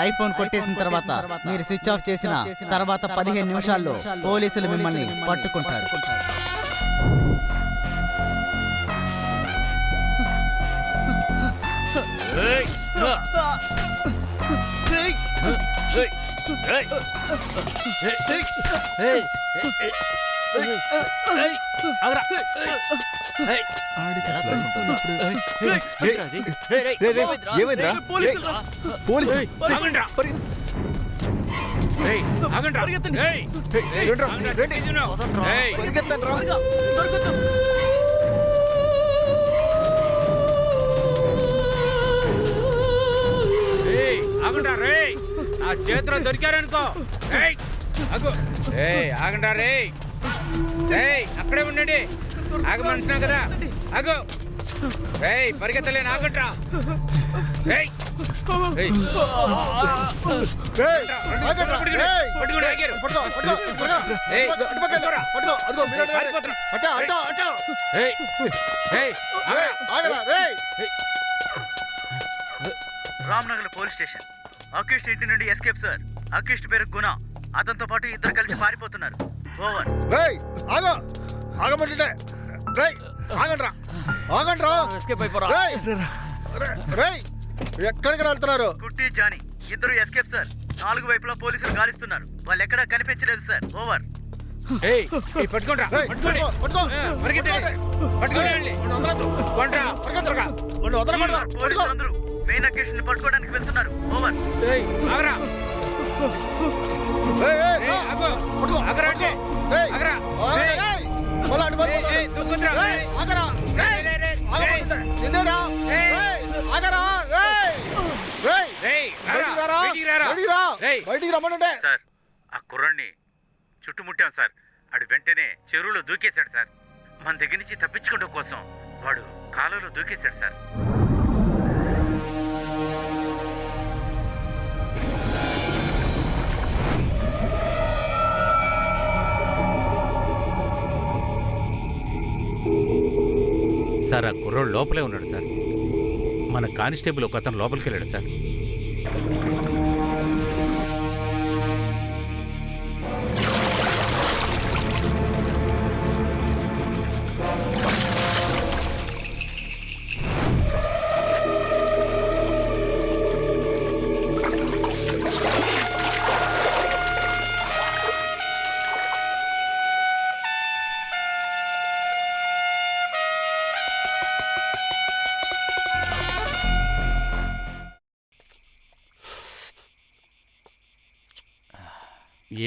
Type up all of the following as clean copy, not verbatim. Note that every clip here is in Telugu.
ఐఫోన్ కొట్టేసిన తర్వాత మీరు స్విచ్ ఆఫ్ చేసిన తర్వాత 15 నిమిషాల్లో పోలీసులు మిమ్మల్ని పట్టుకుంటారు. నా చేతిలో దొరికారనుకో. ఆగండా రే, అక్కడే ఉండండి. ఆగమంటున్నా కదా, ఆగు. పరిగెత్తలేను, ఆగండ్రా. Ramnagar police station. అక్యూస్డ్ ఇంటి నుండి ఎస్కేప్ సార్. అక్యూస్డ్ పేరు గుణ. అతనితో పాటు ఇద్దరు కలిసి పారిపోతున్నారు. ఓవర్. ఎక్కడికి వెళ్తున్నారు? కుట్టి జానీ ఇద్దరు ఎస్కేప్ సార్. 4 వైపులా పోలీసులు గాలిస్తున్నారు. వాళ్ళు ఎక్కడా కనిపించలేదు సార్. ఓవర్. పోలీసులందరూ మెయిన్ అక్యూస్డ్ ని పట్టుకోవడానికి వెళ్తున్నారు. ఓవర్. సార్, ఆ కుర్రాన్ని చుట్టుముట్టాం సార్. ఆడు వెంటనే చెరువులో దూకేశాడు సార్. మన దగ్గర నుంచి తప్పించుకోవడం కోసం వాడు కాలువలో దూకేశాడు సార్. సార్, ఆ కుర్రోడు లోపలే ఉన్నాడు సార్. మన కానిస్టేబుల్ ఒక అతను లోపలికి వెళ్ళాడు సార్.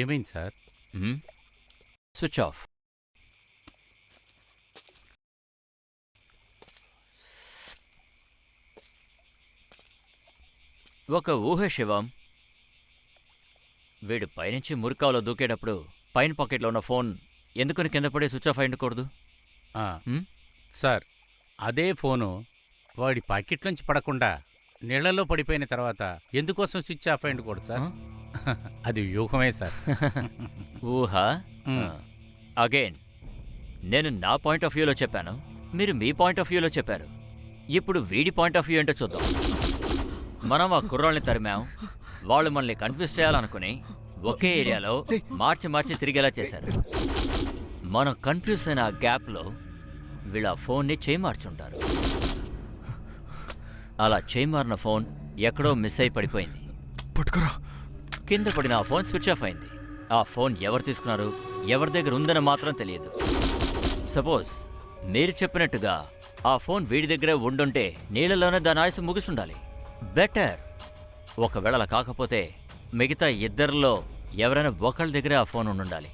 ఏమైంది సార్? Switch off. ఒక ఊహ శివం. వీడు పైనుంచి మురికాలో దూకేటప్పుడు పైన పాకెట్లో ఉన్న ఫోన్ ఎందుకని కింద పడి స్విచ్ ఆఫ్ అయ్యకూడదు? సార్, అదే ఫోను వాడి పాకెట్లోంచి పడకుండా నీళ్లలో పడిపోయిన తర్వాత ఎందుకోసం స్విచ్ ఆఫ్ అయ్యకూడదు సార్? అది వ్యూహమే సార్. ఊహ. అగైన్ నేను నా పాయింట్ ఆఫ్ వ్యూలో చెప్పాను, మీరు మీ పాయింట్ ఆఫ్ వ్యూలో చెప్పారు. ఇప్పుడు వీడి పాయింట్ ఆఫ్ వ్యూ ఏంటో చూద్దాం. మనం ఆ కుర్రాళ్ళని తరిమాం. వాళ్ళు మనల్ని కన్ఫ్యూజ్ చేయాలనుకుని ఒకే ఏరియాలో మార్చి తిరిగేలా చేశారు. మనం కన్ఫ్యూజ్ అయిన ఆ గ్యాప్లో వీళ్ళ ఫోన్ని చేయిమార్చుంటారు. అలా చేయిమారిన ఫోన్ ఎక్కడో మిస్ అయి పడిపోయింది. కింద పడిన ఆ ఫోన్ స్విచ్ ఆఫ్ అయింది. ఆ ఫోన్ ఎవరు తీసుకున్నారు, ఎవరి దగ్గర ఉందని మాత్రం తెలియదు. సపోజ్ మీరు చెప్పినట్టుగా ఆ ఫోన్ వీడి దగ్గరే ఉండుంటే నీళ్ళలోనే దాని ఆయుసు ముగిసుండాలి. బెటర్. ఒకవేళ అలా కాకపోతే మిగతా ఇద్దరిలో ఎవరైనా ఒకళ్ళ దగ్గరే ఆ ఫోన్ ఉండాలి.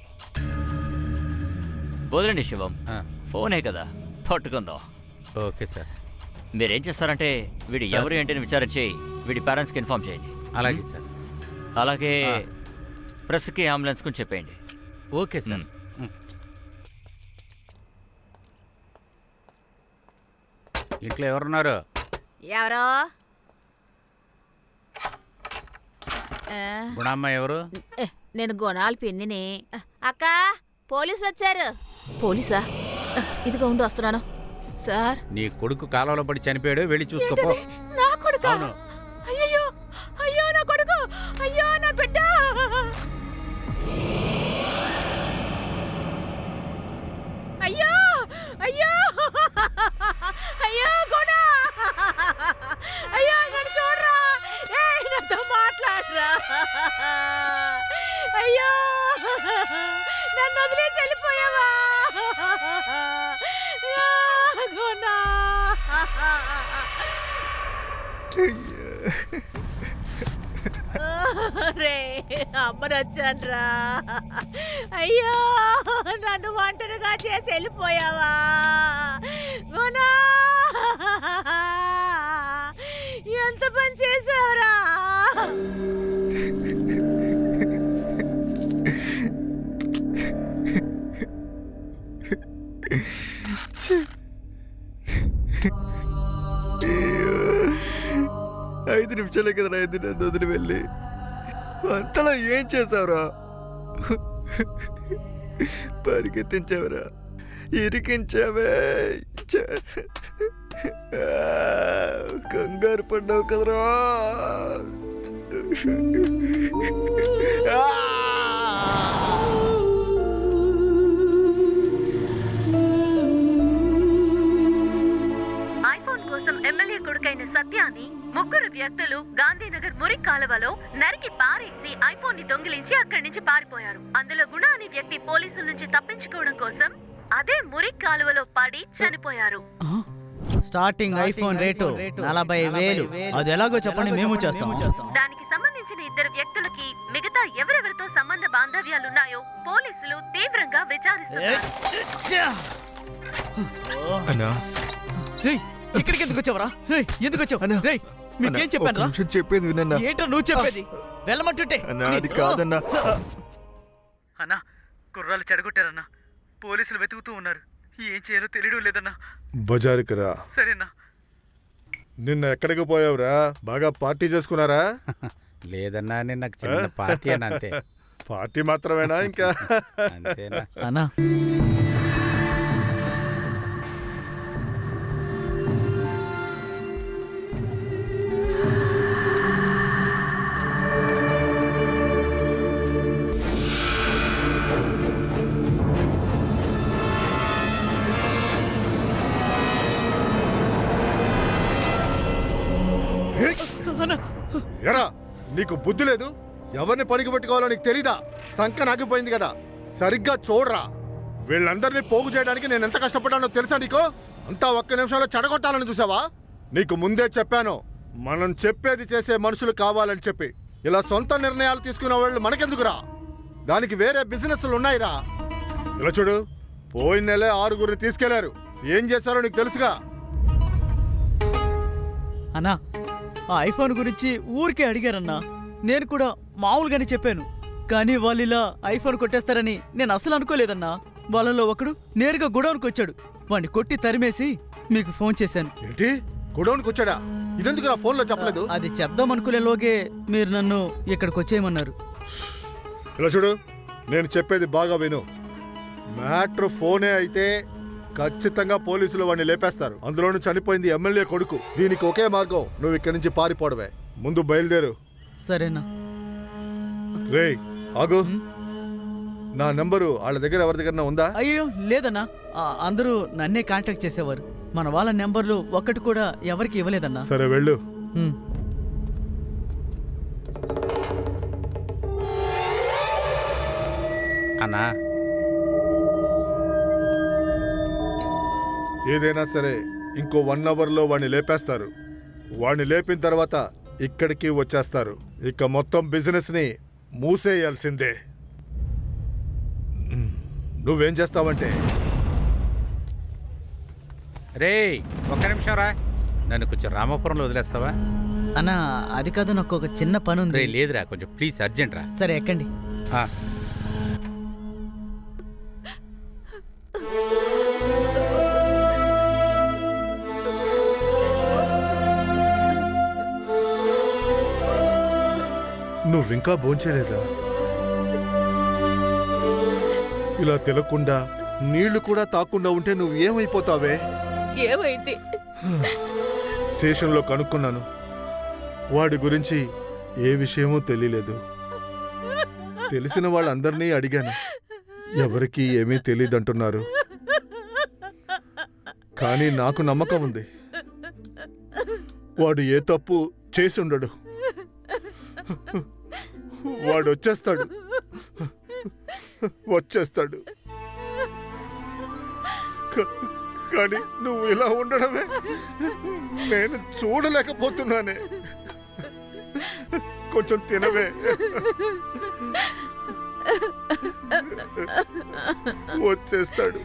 వదిలేండి శివం, ఫోనే కదా, పట్టుకుందాం. Okay sir. మీరేం చేస్తారంటే వీడు ఎవరు ఏంటని విచారించి వీడి పేరెంట్స్కి ఇన్ఫార్మ్ చేయండి. అలాగే సార్. అలాగే ప్రెస్కి అంబులెన్స్కు చెప్పేయండి. Okay sir. ఇంట్లో ఎవరున్నారు? ఎవరో గుణమ్మ ఎవరు? నేను గుణాలు పిన్నిని. అక్క, పోలీసులు వచ్చారు. పోలీసా? ఇదిగో ఉండు వస్తున్నాను సార్. నీ కొడుకు కాలంలో పడి చనిపోయాడు, వెళ్ళి చూసుకోపో. నా కొడుకు. అవును. అయ్యో అయ్యో నా కొడుకు, అయ్యో నా బిడ్డ. అయ్యో అయ్యో అయ్యో గుణ, అయ్యో నన్ను చూడరా, నాతో మాట్లాడరా. అయ్యో నన్ను వదిలేసి వెళ్ళిపోయావా గుణ. రే అమ్మను వచ్చాన్రా. అయ్యో నన్ను ఒంటరిగా చేసి వెళ్ళిపోయావా గునా. ఎంత పని చేసావురా. ఐదు నిమిషాలే కదా ఐదు నన్ను వదిలి వెళ్ళి అంతలా ఏం చేసావురా? పరిగెత్తించావురా, ఇరికించావే, కంగారు పడ్డావు కదరా. ఐఫోన్ కోసం ఎమ్మెల్యే కొడుకైన సత్యాన్ని ముగ్గురు వ్యక్తులు గాంధీనగర్ మురి కాలువలో నరికి పారేసి ఐఫోన్ ని దొంగిలించి అక్కడి నుంచి పారిపోయారు. అందులో గుణ అనే వ్యక్తి పోలీసుల నుంచి తప్పించుకోవడం కోసం అదే మురి కాలువలో పడి చనిపోయారు. Starting iPhone rate 40,000. అది ఎలాగో చెప్పండి, మేము చేస్తాం. దానికి సంబంధించిన ఇద్దరు వ్యక్తులకి మిగతా ఎవరెవరితో సంబంధ బాంధవ్యాలున్నాయో పోలీసులు తీవ్రంగా విచారిస్తున్నారు. ఇక్కడికి ఎందుకు వచ్చావరా? ఎందుకు వచ్చావు? మీకేం చెప్పాను రా? చెప్పేది వినన్నా. ఏంటో నువ్వు చెప్పేది? వెళ్ళమంటుంటే అన్నా అది కాదన్నా. అన్నా కుర్రాలు చెడగొట్టారన్నా, పోలీసులు వెతుకుతూ ఉన్నారు. ఏం చేయాలో తెలియడం లేదన్నా. బజారుకి రా. సరేనా. నిన్న ఎక్కడికి పోయావురా? బాగా పార్టీ చేసుకున్నారా? లేదన్నా, నేను నాకు చిన్న పార్టీ అని అంతే. పార్టీ మాత్రమేనా ఇంకా? అంతేనా అన్నా? ఎరా నీకు బుద్ధి లేదు? ఎవరిని పనికి పెట్టుకోవాలో నీకు తెలీదా? సంక నాగిపోయింది కదా, సరిగ్గా చూడరా. వీళ్ళందరినీ పోగు చేయడానికి నేను ఎంత కష్టపడ్డానో తెలుసా నీకు? అంతా ఒక్క నిమిషంలో చెడగొట్టాలని చూసావా? నీకు ముందే చెప్పాను, మనం చెప్పేది చేసే మనుషులు కావాలని చెప్పి. ఇలా సొంత నిర్ణయాలు తీసుకునే వాళ్ళు మనకెందుకురా? దానికి వేరే బిజినెస్లు ఉన్నాయిరా. ఇలా చూడు, పోయిన నెలే 6 తీసుకెళ్లారు. ఏం చేశారో నీకు తెలుసుగా. అన్నా, ఆ ఐఫోన్ గురించి ఊరికే అడిగారన్నా. నేను కూడా మామూలుగానే చెప్పాను, కానీ వాళ్ళు ఇలా ఐఫోన్ కొట్టేస్తారని నేను అసలు అనుకోలేదన్నా. వాళ్ళలో ఒకడు నేరుగా గొడవనికి వచ్చాడు. వాడిని కొట్టి తరిమేసి మీకు ఫోన్ చేశాను. ఏంటి, గొడవనికి వచ్చాడా? ఇదెందుకు నా ఫోన్లో చెప్పలేదు? అది చెప్దాం అనుకునేలోగే మీరు నన్ను ఇక్కడికి వచ్చేయమన్నారు. ఇలా చూడు, నేను చెప్పేది బాగా విను. మ్యాటర్ ఫోనే అయితే ఖచ్చితంగా పోలీసులు వాడిని లేపేస్తారు. అందులోనూ చనిపోయింది ఎమ్మెల్యే కొడుకు. దీనికి ఒకే మార్గం, నువ్వు ఇక్కడి నుంచి పారిపోవడమే. ముందు బయలుదేరు. సరేనా? రేయ్ ఆగు. నా నెంబరు వాళ్ళ దగ్గర ఎవరి దగ్గర ఉందా? అయ్యో లేదన్నా, అందరూ నన్నే కాంటాక్ట్ చేసేవారు. మన వాళ్ళ నెంబర్లు ఒక్కటి కూడా ఎవరికి ఇవ్వలేదన్నా. సరే వెళ్ళు. అన్నా, ఏదైనా సరే ఇంకో 1 అవర్లో వాడిని లేపేస్తారు. వాడిని లేపిన తర్వాత ఇక్కడికి వచ్చేస్తారు. ఇక మొత్తం బిజినెస్ని మూసేయాల్సిందే. నువ్వేం చేస్తావంటే, రే ఒక్క నిమిషం రా, నన్ను కొంచెం రామాపురంలో వదిలేస్తావా? అన్నా అది కాదు, నాకు ఒక చిన్న పని ఉంది. రే లేదురా, కొంచెం ప్లీజ్ అర్జెంట్ రా. సరే ఎక్కండి. నువ్వింకా భోంచేలేదా? ఇలా తెలకుండా నీళ్లు కూడా తాకుండా ఉంటే నువ్వు ఏమైపోతావే? ఏమైంది? స్టేషన్లో కనుక్కున్నాను. వాడి గురించి ఏ విషయమూ తెలియలేదు. తెలిసిన వాళ్ళందరినీ అడిగాను, ఎవరికీ ఏమీ తెలియదంటున్నారు. కానీ నాకు నమ్మకం ఉంది, వాడు ఏ తప్పు చేసి ఉండడు. వాడు వచ్చేస్తాడు. కానీ నువ్వు ఇలా ఉండడమే నేను చూడలేకపోతున్నానే. కొంచెం తినవే. వచ్చేస్తాడు.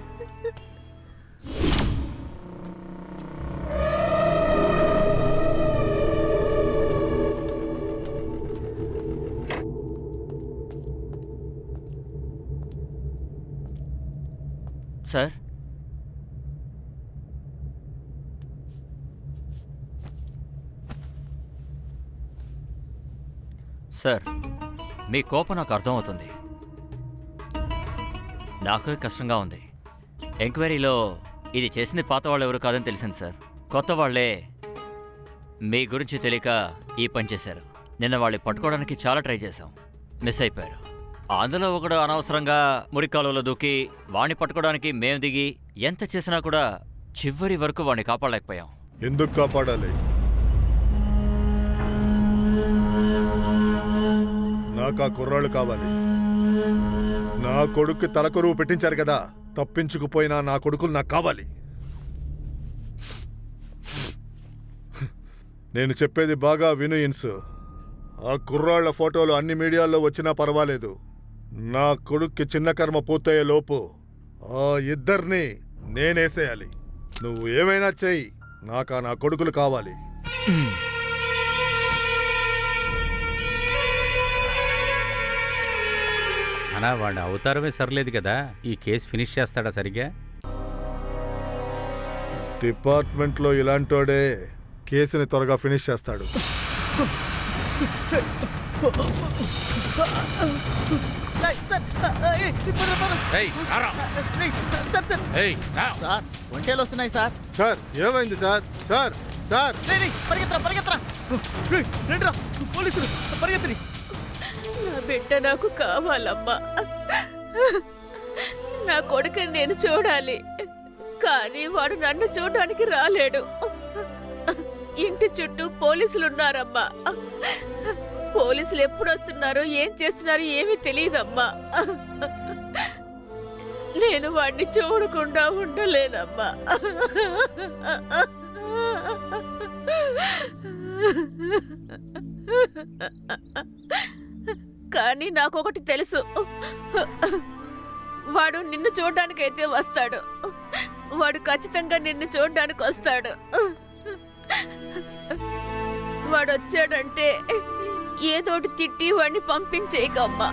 సార్, సార్, మీ కోపం నాకు అర్థమవుతుంది. నాకు కష్టంగా ఉంది. ఎంక్వైరీలో ఇది చేసింది పాత వాళ్ళు ఎవరు కాదని తెలిసింది సార్. కొత్త వాళ్లే మీ గురించి తెలియక ఈ పని చేశారు. నిన్న వాళ్ళని పట్టుకోవడానికి చాలా ట్రై చేశాం, మిస్ అయిపోయారు. అందులో ఒకడు అనవసరంగా మురికాలువలో దూకి వాణ్ణి పట్టుకోవడానికి మేము దిగి ఎంత చేసినా కూడా చివరి వరకు వాణ్ణి కాపాడలేకపోయాం. ఎందుకు కాపాడాలి? నాకు ఆ కుర్రాళ్ళు కావాలి. నా కొడుక్కి తలకొరువు పెట్టించారు కదా, తప్పించుకుపోయినా నా కొడుకులు నాకు కావాలి. నేను చెప్పేది బాగా విను ఇన్సు. ఆ కుర్రాళ్ల ఫోటోలు అన్ని మీడియాల్లో వచ్చినా పర్వాలేదు. నా కొడుక్కి చిన్న కర్మ పూర్తయ్యే లోపు ఆ ఇద్దరిని నేనేసేయాలి. నువ్వు ఏమైనా చెయ్యి, నాకు నా కొడుకులు కావాలి. అనా వాడి అవతారమే సరిలేదు కదా, ఈ కేసు ఫినిష్ చేస్తాడా సరిగ్గా? డిపార్ట్మెంట్లో ఇలాంటోడే కేసుని త్వరగా ఫినిష్ చేస్తాడు. ఒంటేలు వస్తున్నాయి సార్. సార్ ఏమైంది సార్? సార్ సార్ పరిగెత్తరా. రండిరా పోలీసులు, పరిగెత్తరి. నా బిడ్డ నాకు కావాలమ్మా. నా కొడుకుని నేను చూడాలి, కానీ వాడు నన్ను చూడడానికి రాలేడు. ఇంటి చుట్టూ పోలీసులున్నారమ్మా. పోలీసులు ఎప్పుడు వస్తున్నారో ఏం చేస్తున్నారో ఏమీ తెలియదమ్మా. నేను వాడిని చూడకుండా ఉండలేనమ్మా. కానీ నాకొకటి తెలుసు, వాడు నిన్ను చూడ్డానికైతే వస్తాడు. వాడు ఖచ్చితంగా నిన్ను చూడ్డానికి వస్తాడు. వాడు వచ్చాడంటే ఏదోటి తిట్టి వాడిని పంపించేయకమ్మా.